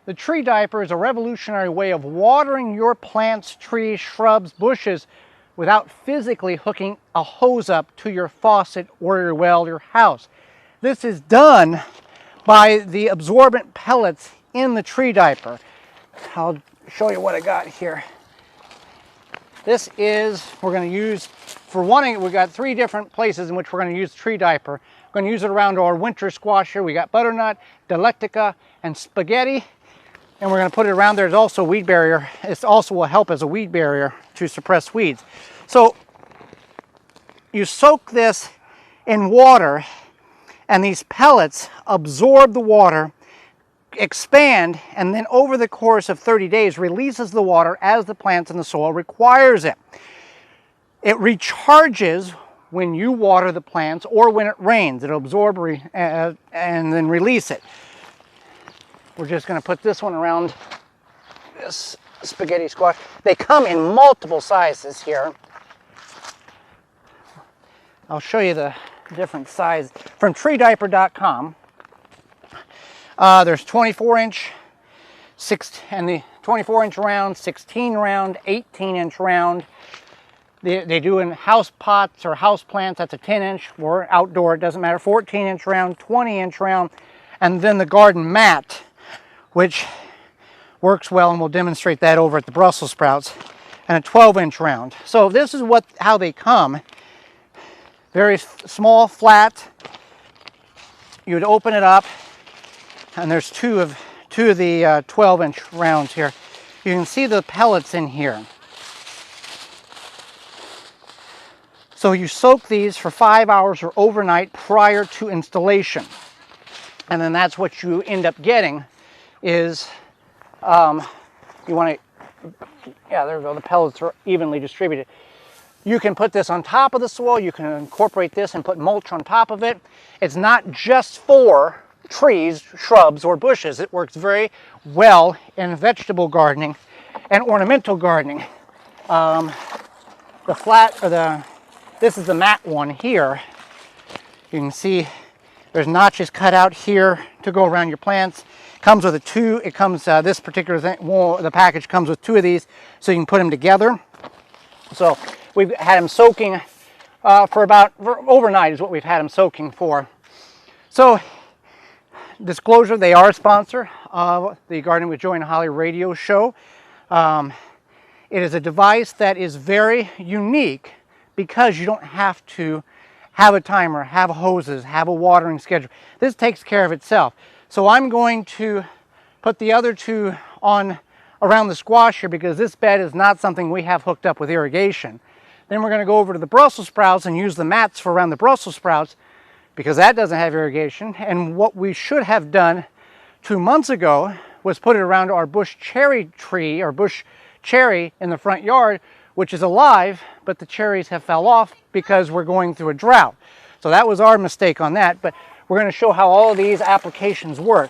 The Tree Diaper is a revolutionary way of watering your plants, trees, shrubs, bushes without physically hooking a hose up to your faucet or your well, your house. This is done by the absorbent pellets in the Tree Diaper. I'll show you what I got here. This is, we're going to use, for one, we've got 3 different places in which we're going to use Tree Diaper. We're going to use it around our winter squash here. We got butternut, dialectica, and spaghetti. And we're going to put it around there. There's also a weed barrier. It also will help as a weed barrier to suppress weeds. So you soak this in water, and these pellets absorb the water, expand, and then over the course of 30 days releases the water as the plants in the soil requires it. It recharges when you water the plants or when it rains. It'll absorb and then release it. We're just going to put this one around this spaghetti squash. They come in multiple sizes here. I'll show you the different size from TreeDiaper.com. There's 24-inch, and the 24-inch round, 16 round, 18-inch round. They do in house pots or house plants. That's a 10-inch, or outdoor, it doesn't matter. 14-inch round, 20-inch round, and then the garden mat, which works well, and we'll demonstrate that over at the Brussels sprouts, and a 12-inch round. So this is how they come. Very small, flat. You would open it up, and there's two of the 12-inch rounds here. You can see the pellets in here. So you soak these for 5 hours or overnight prior to installation. And then that's what you end up getting is, you want to, yeah, there we go, the pellets are evenly distributed. You can put this on top of the soil, you can incorporate this and put mulch on top of it. It's not just for trees, shrubs, or bushes. It works very well in vegetable gardening and ornamental gardening. This is the mat one here. You can see there's notches cut out here to go around your plants. Comes with it comes, this particular thing, the package comes with 2 of these, so you can put them together. So we've had them soaking for overnight is what we've had them soaking for. So, disclosure, they are a sponsor of the Gardening with Joy and Holly radio show. It is a device that is very unique because you don't have to have a timer, have hoses, have a watering schedule. This takes care of itself. So I'm going to put the other 2 on around the squash here because this bed is not something we have hooked up with irrigation. Then we're going to go over to the Brussels sprouts and use the mats for around the Brussels sprouts because that doesn't have irrigation. And what we should have done 2 months ago was put it around our bush cherry tree or bush cherry in the front yard, which is alive, but the cherries have fell off because we're going through a drought. So that was our mistake on that, but we're going to show how all of these applications work.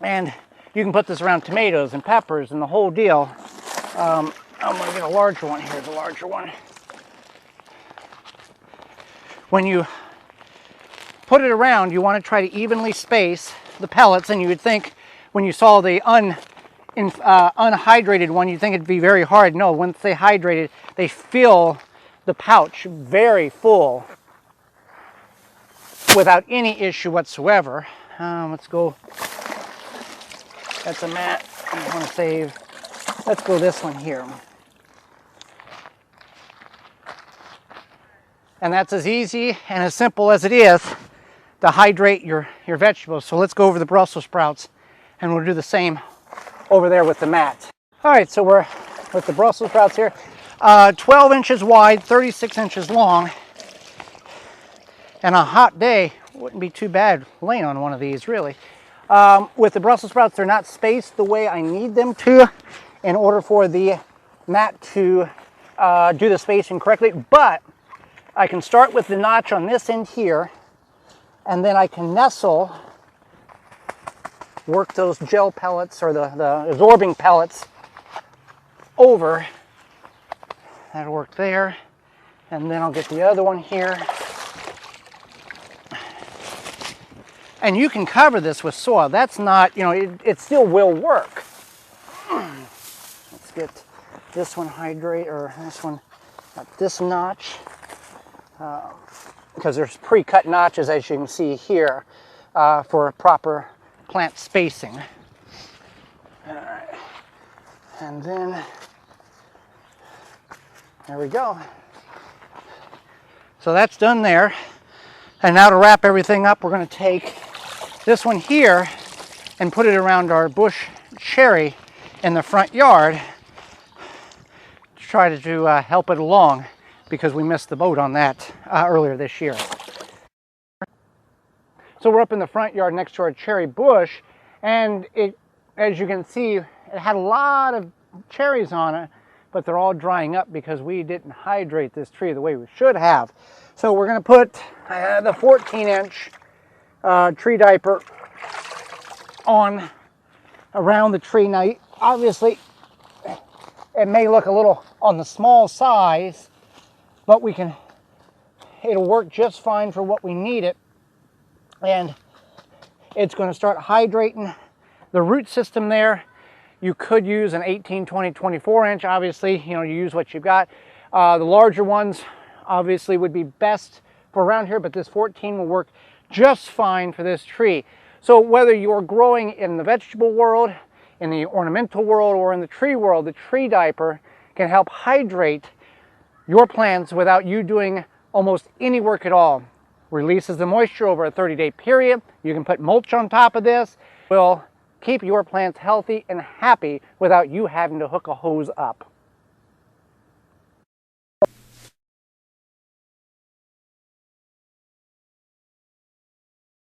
And you can put this around tomatoes and peppers and the whole deal. I'm going to get a larger one here, the larger one. When you put it around, you want to try to evenly space the pellets, and you would think when you saw the unhydrated one, you'd think it'd be very hard. No, once they hydrated, they fill the pouch very full without any issue whatsoever. Let's go. That's a mat I want to save. Let's go this one here. And that's as easy and as simple as it is to hydrate your vegetables. So let's go over the Brussels sprouts and we'll do the same over there with the mat. All right, so we're with the Brussels sprouts here. 12 inches wide, 36 inches long. And a hot day wouldn't be too bad laying on one of these, really. With the Brussels sprouts, they're not spaced the way I need them to in order for the mat to do the spacing correctly. But I can start with the notch on this end here, and then I can work those gel pellets or the absorbing pellets over. That'll work there. And then I'll get the other one here. And you can cover this with soil. That's not, you know, it still will work. Let's get this one hydrate, or this one at this notch. Because there's pre-cut notches, as you can see here, for proper plant spacing. All right. And then, there we go. So that's done there. And now to wrap everything up, we're going to take this one here and put it around our bush cherry in the front yard to try to help it along, because we missed the boat on that earlier this year. So we're up in the front yard next to our cherry bush, and it, as you can see, it had a lot of cherries on it, but they're all drying up because we didn't hydrate this tree the way we should have. So we're going to put the 14-inch tree diaper on around the tree. Now, obviously, it may look a little on the small size, but it'll work just fine for what we need it. And it's going to start hydrating the root system there. You could use an 18, 20, 24-inch. Obviously, you know, you use what you've got. The larger ones obviously would be best for around here, but this 14 will work just fine for this tree. So whether you're growing in the vegetable world, in the ornamental world, or in the tree world, the Tree Diaper can help hydrate your plants without you doing almost any work at all. Releases the moisture over a 30-day period. You can put mulch on top of this. Will keep your plants healthy and happy without you having to hook a hose up.